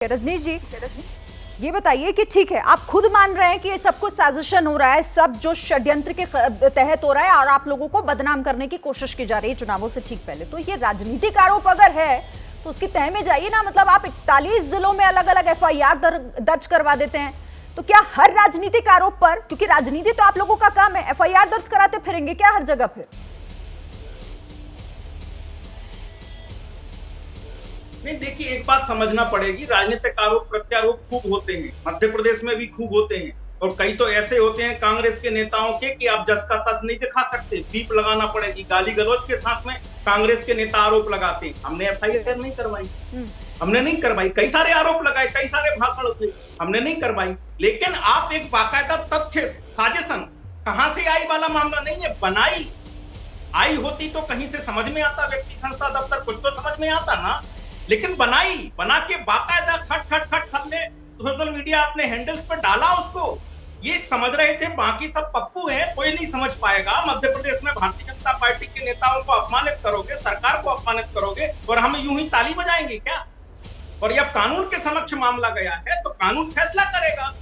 रजनीश जी, ये बताइए कि ठीक है, आप खुद मान रहे हैं कि ये सब कुछ साजिशन हो रहा है, सब जो षड्यंत्र के तहत हो रहा है और आप लोगों को बदनाम करने की कोशिश की जा रही है चुनावों से ठीक पहले। तो ये राजनीतिक आरोप अगर है तो उसकी तह में जाइए ना। मतलब आप 41 जिलों में अलग अलग FIR दर्ज करवा देते हैं, तो क्या हर राजनीतिक आरोप पर, क्योंकि राजनीति तो आप लोगों का काम है, FIR दर्ज कराते फिरेंगे क्या हर जगह फिर? नहीं, देखिए, एक बात समझना पड़ेगी, राजनीतिक आरोप प्रत्यारोप खूब होते हैं, मध्य प्रदेश में भी खूब होते हैं, और कई तो ऐसे होते हैं कांग्रेस के नेताओं के कि आप जस का तस नहीं दिखा सकते, बीप लगाना पड़ेगी। गाली गलौज के साथ में कांग्रेस के नेता आरोप लगाते हैं। हमने FIR नहीं करवाई, हमने नहीं करवाई, कई सारे आरोप लगाए, कई सारे भाषण हुए, हमने नहीं करवाई। लेकिन आप एक बाकायदा तथ्य साजिशन कहां से आई वाला मामला नहीं है, बनाई आई होती तो कहीं से समझ में आता, व्यक्ति संस्था दफ्तर कुछ तो समझ में आता ना। लेकिन बना के बाकायदा खट सबने सोशल मीडिया अपने हैंडल्स पर डाला उसको। ये समझ रहे थे बाकी सब पप्पू हैं, कोई नहीं समझ पाएगा। मध्य प्रदेश में भारतीय जनता पार्टी के नेताओं को अपमानित करोगे, सरकार को अपमानित करोगे और हम यूं ही ताली बजाएंगे क्या? और जब कानून के समक्ष मामला गया है तो कानून फैसला करेगा।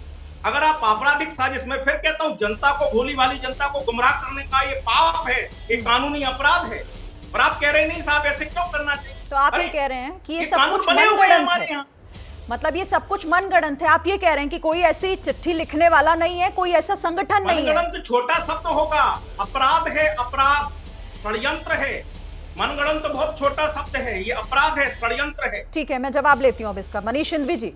अगर आप आपराधिक साजिश, मैं फिर कहता हूं, जनता को, भोली भाली जनता को गुमराह करने का ये पाप है, ये कानूनी अपराध है। और आप कह रहे नहीं साहब ऐसे क्यों करना चाहिए? तो आप ये कह रहे हैं कि ये सब कुछ मनगढ़ंत है, मतलब ये सब कुछ मनगढ़ंत है। आप ये कह रहे हैं कि कोई ऐसी चिट्ठी लिखने वाला नहीं है, कोई ऐसा संगठन नहीं है। मनगढ़ंत छोटा शब्द होगा, अपराध है, अपराध, षड्यंत्र है। मनगढ़ंत बहुत छोटा शब्द है, ये अपराध है, षड्यंत्र है। ठीक है, मैं जवाब लेती हूँ अब इसका। मनीष सिंघवी जी,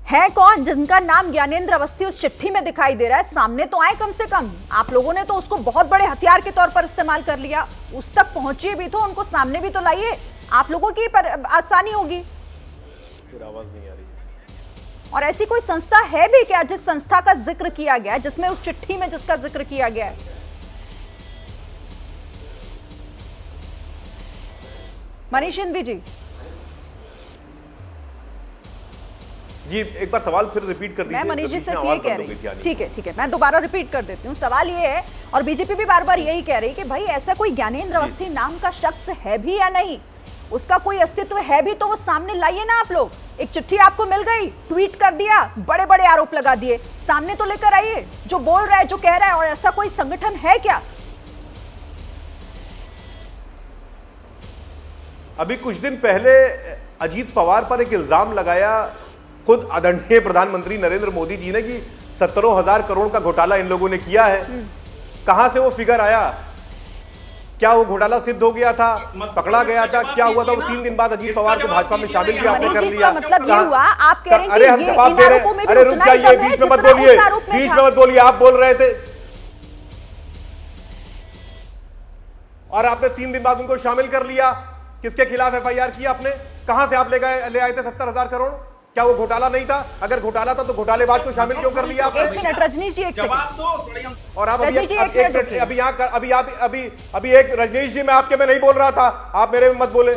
है कौन जिनका नाम ज्ञानेंद्र अवस्थी उस चिट्ठी में दिखाई दे रहा है? सामने तो आए कम से कम। आप लोगों ने तो उसको बहुत बड़े हथियार के तौर पर इस्तेमाल कर लिया, उस तक पहुंचिए भी तो, उनको सामने भी तो लाइए, आप लोगों की आसानी होगी। फिर आवाज नहीं आ रही है। और ऐसी कोई संस्था है भी क्या जिस संस्था का जिक्र किया गया है, जिसमें उस चिट्ठी में जिसका जिक्र किया गया है? मनीष सिंघवी जी, एक बार सवाल फिर रिपीट कर दीजिए। मैं मनीष जी सिर्फ ये कह रही हूँ, ठीक है, मैं दोबारा रिपीट कर देती हूँ। सवाल ये है, और बीजेपी भी बार बार यही कह रही है कि भाई ऐसा कोई ज्ञानेंद्र अवस्थी नाम का शख्स है भी या नहीं, उसका कोई अस्तित्व है भी तो वो सामने लाइए ना आप लोग। एक चिट्ठी आपको मिल गई, ट्वीट कर दिया, बड़े बड़े आरोप लगा दिए, सामने तो लेकर आइए जो बोल रहा है, जो कह रहा है। और ऐसा कोई संगठन है क्या? अभी कुछ दिन पहले अजीत पवार पर एक इल्जाम लगाया खुद आदरणीय प्रधानमंत्री नरेंद्र मोदी जी ने कि 17,000 करोड़ का घोटाला इन लोगों ने किया है। कहां से वो फिगर आया? क्या वो घोटाला सिद्ध हो गया था, पकड़ा गया था, क्या हुआ था? वो 3 दिन बाद अजीत पवार को भाजपा में शामिल भी आपने कर लिया। मतलब ये हुआ, आप कह रहे हैं अरे हम जवाब दे रहे हैं। अरे रुक जाइए, बीच में मत बोलिए, बीच में मत बोलिए। आप बोल रहे थे और आपने 3 दिन बाद उनको शामिल कर लिया। किसके खिलाफ FIR किया आपने? कहां से आप ले आए थे 70,000 करोड़? क्या वो घोटाला नहीं था? अगर घोटाला था तो घोटालेबाज को शामिल क्यों कर लिया आपने? एक मिनट रजनीश जी, एक सेकंड। और आप अभी एक रजनीश जी, मैं नहीं बोल रहा था, आप मेरे में मत बोले।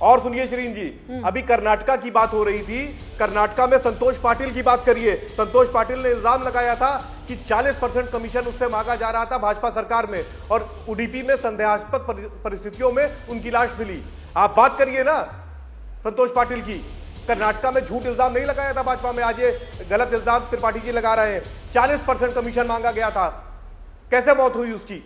और सुनिए श्रीन जी, अभी कर्नाटका की बात हो रही थी, कर्नाटका में संतोष पाटिल की बात करिए। संतोष पाटिल ने इल्जाम लगाया था कि 40% कमीशन उससे मांगा जा रहा था भाजपा सरकार में, और उडीपी में संदेहास्पद परिस्थितियों में उनकी लाश मिली। आप बात करिए ना संतोष पाटिल की। कर्नाटका में झूठ इल्जाम नहीं लगाया था भाजपा में, आज ये गलत इल्जाम त्रिपाठी जी लगा रहे हैं। 40% कमीशन मांगा गया था, कैसे मौत हुई उसकी?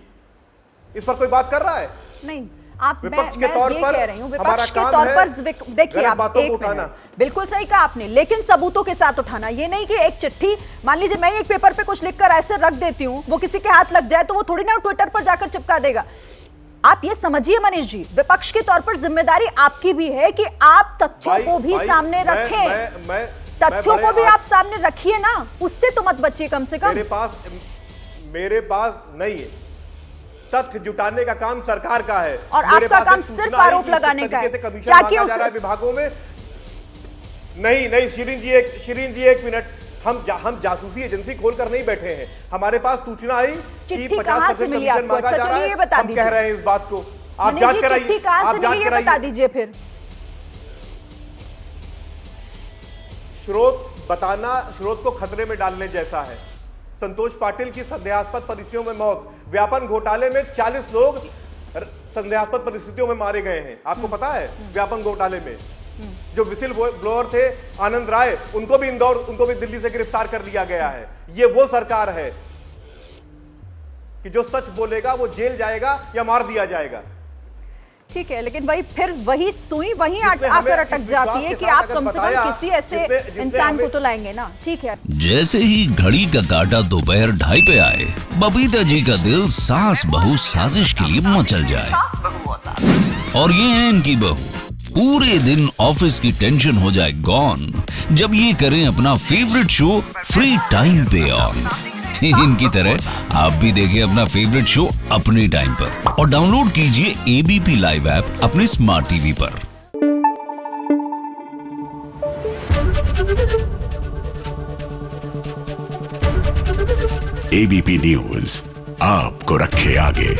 इस पर कोई बात कर रहा है? नहीं, आप विपक्ष के तौर पर हमारा काम है देखिए, आप एक उठाना, बिल्कुल सही कहा आपने, लेकिन सबूतों के साथ उठाना। ये नहीं कि एक चिट्ठी, मान लीजिए मैं एक पेपर पे कुछ लिखकर ऐसे रख देती हूँ, वो किसी के हाथ लग जाए तो वो थोड़ी ना ट्विटर पर जाकर चिपका देगा। आप ये समझिए मनीष जी, विपक्ष के तौर पर जिम्मेदारी आपकी भी है कि आप तथ्यों को भी सामने रखें। तथ्यों को भी आप सामने रखिए ना, उससे तो मत बचिए कम से कम। मेरे पास नहीं है, तथ्य जुटाने का काम सरकार का है, और आपका काम सिर्फ आरोप लगाने का है। विभागों में नहीं। शिरीन जी एक मिनट, हम जासूसी एजेंसी खोलकर नहीं बैठे हैं। हमारे पास सूचना आई कि 50% कमीशन मांगा जा रहा है, हम कह रहे हैं इस बात को। आप जांच कराइए, आप जांच कराइए, बता दीजिए फिर। स्रोत को खतरे में डालने जैसा है। संतोष पाटिल की संदेहास्पद परिस्थितियों में मौत, व्यापन घोटाले में 40 लोग संदेहास्पद परिस्थितियों में मारे गए हैं, आपको पता है? व्यापन घोटाले में जो विसिल ब्लोअर थे आनंद राय, उनको भी दिल्ली से गिरफ्तार कर लिया गया है। ये वो सरकार है कि जो सच बोलेगा वो जेल जाएगा या मार दिया जाएगा। ठीक है, लेकिन वही सुई वहीं आकर अटक जाती है कि आप कम से कम किसी ऐसे इंसान को तो लाएंगे ना। ठीक है। जैसे ही घड़ी का काटा दोपहर 2:30 पे आए, बबीता जी का दिल सास बहू साजिश के लिए मचल जाए। और ये है इनकी बहू, पूरे दिन ऑफिस की टेंशन हो जाए गॉन जब ये करें अपना फेवरेट शो फ्री टाइम पे ऑन। इनकी तरह आप भी देखिए अपना फेवरेट शो अपने टाइम पर और डाउनलोड कीजिए एबीपी लाइव ऐप अपने स्मार्ट टीवी पर। एबीपी न्यूज आपको रखे आगे।